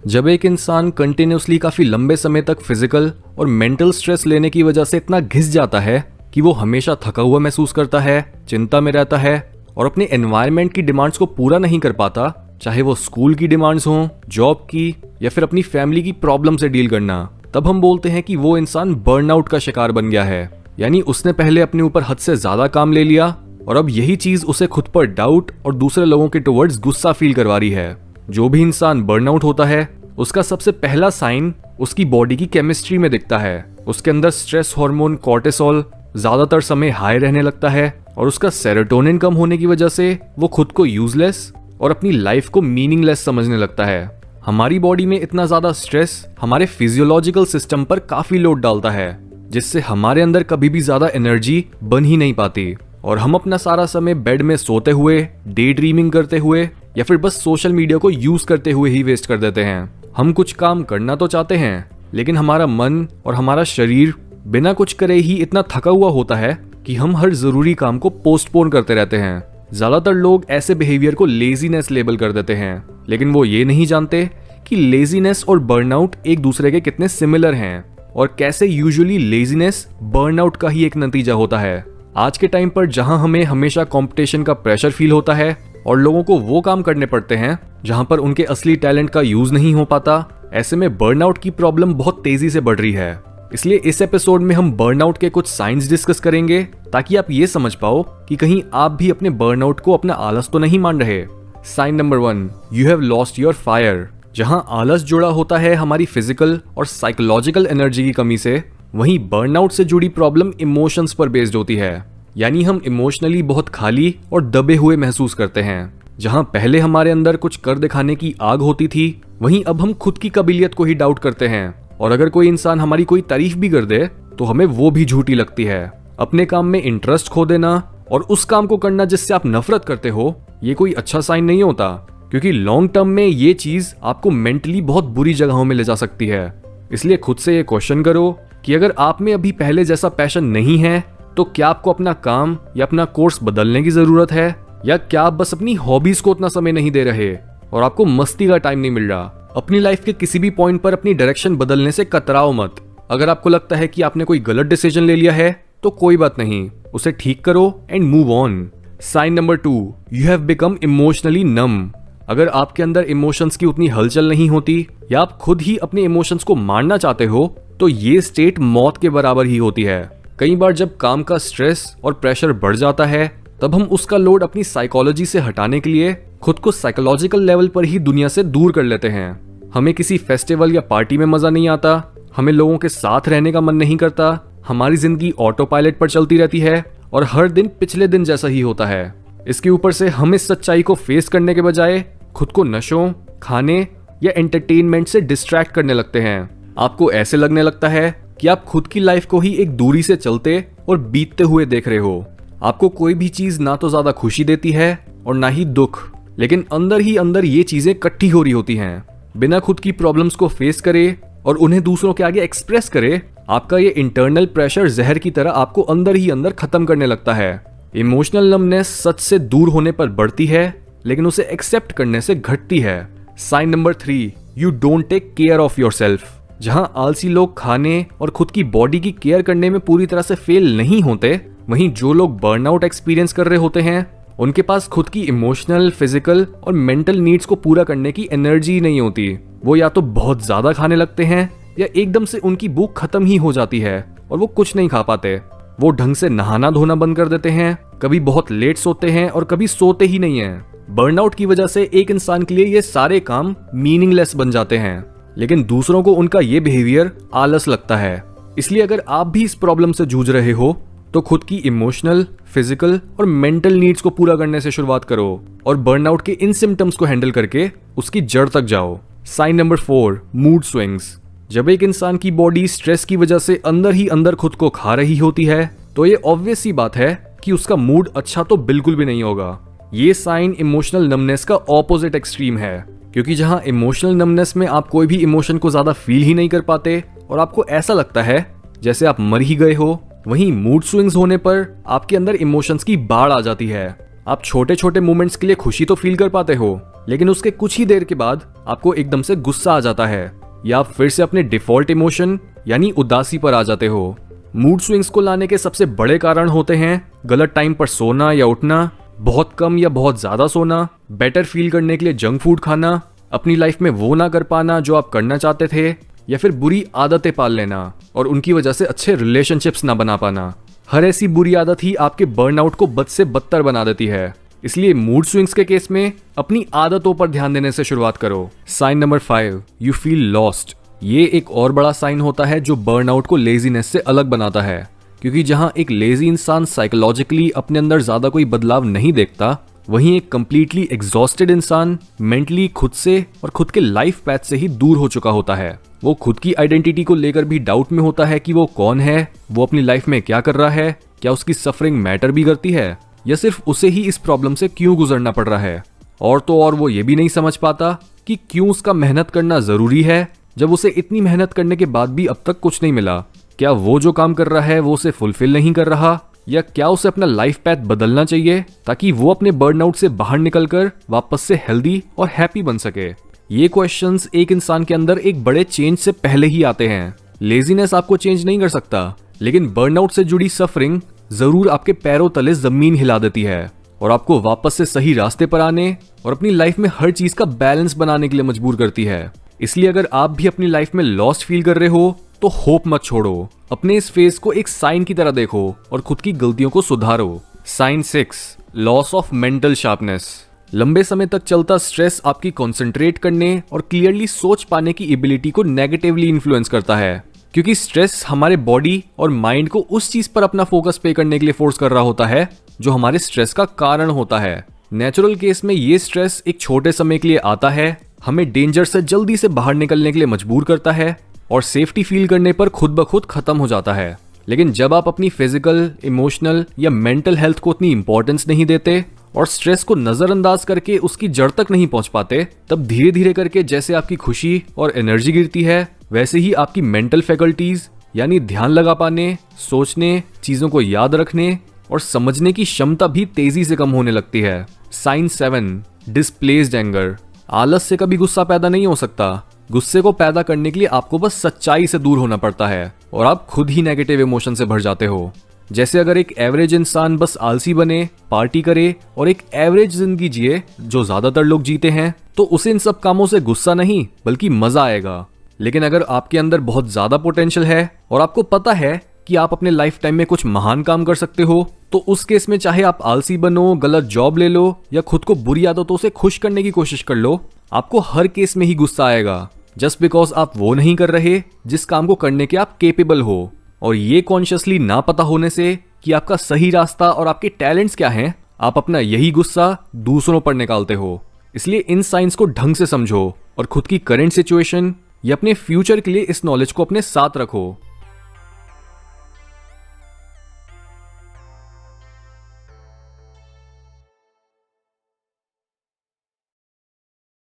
जब एक इंसान कंटिन्यूसली काफी लंबे समय तक फिजिकल और मेंटल स्ट्रेस लेने की वजह से इतना घिस जाता है कि वो हमेशा थका हुआ महसूस करता है, चिंता में रहता है और अपने एनवायरनमेंट की डिमांड्स को पूरा नहीं कर पाता, चाहे वो स्कूल की डिमांड्स हों, जॉब की या फिर अपनी फैमिली की प्रॉब्लम से डील करना, तब हम बोलते हैं कि वो इंसान बर्नआउट का शिकार बन गया है। यानी उसने पहले अपने ऊपर हद से ज्यादा काम ले लिया और अब यही चीज उसे खुद पर डाउट और दूसरे लोगों के टुवर्ड्स गुस्सा फील करवा रही है। जो भी इंसान बर्नआउट होता है उसका सबसे पहला साइन उसकी बॉडी की केमिस्ट्री में दिखता है। उसके अंदर स्ट्रेस हार्मोन कॉर्टिसोल ज्यादातर समय हाई रहने लगता है और उसका सेरोटोनिन कम होने की वजह से वो खुद को यूजलेस और अपनी लाइफ को मीनिंगलेस समझने लगता है। हमारी बॉडी में इतना ज्यादा स्ट्रेस हमारे फिजियोलॉजिकल सिस्टम पर काफी लोड डालता है, जिससे हमारे अंदर कभी भी ज्यादा एनर्जी बन ही नहीं पाती और हम अपना सारा समय बेड में सोते हुए, डे ड्रीमिंग करते हुए या फिर बस सोशल मीडिया को यूज करते हुए ही वेस्ट कर देते हैं। हम कुछ काम करना तो चाहते हैं, लेकिन हमारा मन और हमारा शरीर बिना कुछ करे ही इतना थका हुआ होता है कि हम हर जरूरी काम को पोस्टपोन करते रहते हैं। ज्यादातर लोग ऐसे बिहेवियर को लेजीनेस लेबल कर देते हैं, लेकिन वो ये नहीं जानते कि लेजीनेस और बर्नआउट एक दूसरे के कितने सिमिलर हैं और कैसे यूजुअली लेजीनेस बर्नआउट का ही एक नतीजा होता है। आज के टाइम पर जहां हमें हमेशा कंपटीशन का प्रेशर फील होता है और लोगों को वो काम करने पड़ते हैं जहां पर उनके असली टैलेंट का यूज नहीं हो पाता, ऐसे में बर्नआउट की प्रॉब्लम बहुत तेजी से बढ़ रही है। इसलिए इस एपिसोड में हम बर्नआउट के कुछ साइंस डिस्कस करेंगे ताकि आप ये समझ पाओ कि कहीं आप भी अपने बर्नआउट को अपना आलस तो नहीं मान रहे। Sign number 1, you have lost your fire. जहां आलस जुड़ा होता है हमारी फिजिकल और साइकोलॉजिकल एनर्जी की कमी से, वहीं बर्नआउट से जुड़ी प्रॉब्लम इमोशंस पर बेस्ड होती है। यानी हम इमोशनली बहुत खाली और दबे हुए महसूस करते हैं। जहां पहले हमारे अंदर कुछ कर दिखाने की आग होती थी, वहीं अब हम खुद की काबिलियत को ही डाउट करते हैं और अगर कोई इंसान हमारी कोई तारीफ भी कर दे तो हमें वो भी झूठी लगती है। अपने काम में इंटरेस्ट खो देना और उस काम को करना जिससे आप नफरत करते हो, ये कोई अच्छा साइन नहीं होता, क्योंकि लॉन्ग टर्म में ये चीज आपको मेंटली बहुत बुरी जगहों में ले जा सकती है। इसलिए खुद से ये क्वेश्चन करो कि अगर आप में अभी पहले जैसा पैशन नहीं है तो क्या आपको अपना काम या अपना कोर्स बदलने की जरूरत है, या क्या आप बस अपनी हॉबीज को उतना समय नहीं दे रहे और आपको मस्ती का टाइम नहीं मिल रहा। अपनी लाइफ के किसी भी पॉइंट पर अपनी डायरेक्शन बदलने से कतराओ मत। अगर आपको लगता है कि आपने कोई गलत डिसीजन ले लिया है तो कोई बात नहीं, उसे ठीक करो and move on. Sign number 2, you have become emotionally numb. अगर आपके अंदर इमोशंस की उतनी हलचल नहीं होती या आप खुद ही अपने इमोशंस को मारना चाहते हो तो ये स्टेट मौत के बराबर ही होती है। कई बार जब काम का स्ट्रेस और प्रेशर बढ़ जाता है तब हम उसका लोड अपनी साइकोलॉजी से हटाने के लिए खुद को साइकोलॉजिकल लेवल पर ही दुनिया से दूर कर लेते हैं। हमें किसी फेस्टिवल या पार्टी में मजा नहीं आता, हमें लोगों के साथ रहने का मन नहीं करता, हमारी जिंदगी ऑटो पायलट पर चलती रहती है और हर दिन पिछले दिन जैसा ही होता है। इसके ऊपर से हम इस सच्चाई को फेस करने के बजाय खुद को नशों, खाने या एंटरटेनमेंट से डिस्ट्रैक्ट करने लगते हैं। आपको ऐसे लगने लगता है कि आप खुद की लाइफ को ही एक दूरी से चलते और बीतते हुए देख रहे हो। आपको कोई भी चीज ना तो ज्यादा खुशी देती है और ना ही दुख, लेकिन अंदर ही अंदर ये चीजें इकट्ठी हो रही होती हैं। बिना खुद की प्रॉब्लम्स को फेस करे और उन्हें दूसरों के आगे एक्सप्रेस करे, आपका ये इंटरनल प्रेशर जहर की तरह आपको अंदर ही अंदर खत्म करने लगता है। इमोशनल नमनेस सच से दूर होने पर बढ़ती है, लेकिन उसे एक्सेप्ट करने से घटती है। Sign number 3, you don't take care of yourself. जहां आलसी लोग खाने और खुद की बॉडी की केयर करने में पूरी तरह से फेल नहीं होते, वहीं जो लोग बर्नआउट एक्सपीरियंस कर रहे होते हैं उनके पास खुद की इमोशनल, फिजिकल और मेंटल नीड्स को पूरा करने की एनर्जी नहीं होती। वो या तो बहुत ज्यादा खाने लगते हैं या एकदम से उनकी भूख खत्म ही हो जाती है और वो कुछ नहीं खा पाते। वो ढंग से नहाना धोना बंद कर देते हैं, कभी बहुत लेट सोते हैं और कभी सोते ही नहीं हैं। बर्नआउट की वजह से एक इंसान के लिए ये सारे काम मीनिंगलेस बन जाते हैं, लेकिन दूसरों को उनका ये बिहेवियर आलस लगता है। इसलिए अगर आप भी इस प्रॉब्लम से जूझ रहे हो तो खुद की इमोशनल, फिजिकल और मेंटल नीड्स को पूरा करने से शुरुआत करो और बर्नआउट के इन सिम्टम्स को हैंडल करके उसकी जड़ तक जाओ। Sign number 4, mood swings. जब एक इंसान की बॉडी स्ट्रेस की वजह से अंदर ही अंदर खुद को खा रही होती है तो ये ऑब्वियस सी बात है कि उसका मूड अच्छा तो बिल्कुल भी नहीं होगा। ये साइन इमोशनल नमनेस का ऑपोजिट एक्सट्रीम है, क्योंकि जहां इमोशनल नमनेस में आप कोई भी इमोशन को ज्यादा फील ही नहीं कर पाते और आपको ऐसा लगता है जैसे आप मर ही गए हो, वहीं मूड स्विंग्स होने पर आपके अंदर इमोशंस की बाढ़ आ जाती है। आप छोटे छोटे मोमेंट्स के लिए खुशी तो फील कर पाते हो, लेकिन उसके कुछ ही देर के बाद आपको एकदम से गुस्सा आ जाता है या आप फिर से अपने डिफॉल्ट इमोशन यानी उदासी पर आ जाते हो। मूड स्विंग्स को लाने के सबसे बड़े कारण होते हैं गलत टाइम पर सोना या उठना, बहुत कम या बहुत ज्यादा सोना, बेटर फील करने के लिए जंक फूड खाना, अपनी लाइफ में वो ना कर पाना जो आप करना चाहते थे, या फिर बुरी आदतें पाल लेना और उनकी वजह से अच्छे रिलेशनशिप्स ना बना पाना। हर ऐसी बुरी आदत ही आपके बर्नआउट को बद से बदतर बना देती है। इसलिए मूड स्विंग्स के केस में अपनी आदतों पर ध्यान देने से शुरुआत करो। Sign number 5, you feel lost. ये एक और बड़ा साइन होता है जो बर्नआउट को लेजीनेस से अलग बनाता है, क्योंकि जहां एक लेजी इंसान साइकोलॉजिकली अपने अंदर ज्यादा कोई बदलाव नहीं देखता, वहीं एक कंप्लीटली एग्जॉस्टेड इंसान मेंटली खुद से और खुद के लाइफ पैथ से ही दूर हो चुका होता है। वो खुद की आइडेंटिटी को लेकर भी डाउट में होता है कि वो कौन है, वो अपनी लाइफ में क्या कर रहा है, क्या उसकी सफरिंग मैटर भी करती है, या सिर्फ उसे ही इस प्रॉब्लम से क्यों गुजरना पड़ रहा है। और तो और वो ये भी नहीं समझ पाता कि क्यों उसका मेहनत करना जरूरी है जब उसे इतनी मेहनत करने के बाद भी अब तक कुछ नहीं मिला। क्या वो जो काम कर रहा है वो उसे फुलफिल नहीं कर रहा, या क्या उसे अपना लाइफ पैथ बदलना चाहिए ताकि वो अपने बर्नआउट से बाहर निकलकर वापस से हेल्दी और हैप्पी बन सके। ये क्वेश्चंस एक इंसान के अंदर एक बड़े चेंज से पहले ही आते हैं। लेजीनेस आपको चेंज नहीं कर सकता, लेकिन बर्नआउट से जुड़ी सफरिंग जरूर आपके पैरों तले जमीन हिला देती है और आपको वापस से सही रास्ते पर आने और अपनी लाइफ में हर चीज का बैलेंस बनाने के लिए मजबूर करती है। इसलिए अगर आप भी अपनी लाइफ में लॉस्ट फील कर रहे हो तो होप मत छोड़ो। अपने इस फेज को एक साइन की तरह देखो और खुद की गलतियों को सुधारो। Sign 6, loss of mental sharpness. लंबे समय तक चलता स्ट्रेस आपकी कंसंट्रेट करने और क्लियरली सोच पाने की एबिलिटी को नेगेटिवली इन्फ्लुएंस करता है, क्योंकि स्ट्रेस हमारे बॉडी और माइंड को उस चीज पर अपना फोकस पे करने के लिए फोर्स कर रहा होता है जो हमारे स्ट्रेस का कारण होता है। नेचुरल केस में ये स्ट्रेस एक छोटे समय के लिए आता है, हमें डेंजर से जल्दी से बाहर निकलने के लिए मजबूर करता है और सेफ्टी फील करने पर खुद ब खुद खत्म हो जाता है। लेकिन जब आप अपनी फिजिकल, इमोशनल या मेंटल हेल्थ को उतनी इंपॉर्टेंस नहीं देते और स्ट्रेस को नजरअंदाज करके उसकी जड़ तक नहीं पहुंच पाते, तब धीरे धीरे करके जैसे आपकी खुशी और एनर्जी गिरती है, वैसे ही आपकी मेंटल फैकल्टीज यानी ध्यान लगा पाने, सोचने, चीजों को याद रखने और समझने की क्षमता भी तेजी से कम होने लगती है। Sign 7, displaced anger. आलस से कभी गुस्सा पैदा नहीं हो सकता। गुस्से को पैदा करने के लिए आपको बस सच्चाई से दूर होना पड़ता है और आप खुद ही नेगेटिव इमोशन से भर जाते हो। जैसे अगर एक एवरेज इंसान बस आलसी बने, पार्टी करे और एक एवरेज जिंदगी जिए जो ज्यादातर लोग जीते हैं, तो उसे इन सब कामों से गुस्सा नहीं बल्कि मजा आएगा। लेकिन अगर आपके अंदर बहुत ज्यादा पोटेंशियल है और आपको पता है कि आप अपने लाइफ टाइम में कुछ महान काम कर सकते हो, तो उस केस में चाहे आप आलसी बनो, गलत जॉब ले लो या खुद को बुरी आदतों से खुश करने की कोशिश कर लो, आपको हर केस में ही गुस्सा आएगा, जस्ट बिकॉज आप वो नहीं कर रहे जिस काम को करने के आप केपेबल हो। और ये कॉन्शियसली ना पता होने से कि आपका सही रास्ता और आपके टैलेंट्स क्या हैं, आप अपना यही गुस्सा दूसरों पर निकालते हो। इसलिए इन साइंस को ढंग से समझो और खुद की करंट सिचुएशन या अपने फ्यूचर के लिए इस नॉलेज को अपने साथ रखो।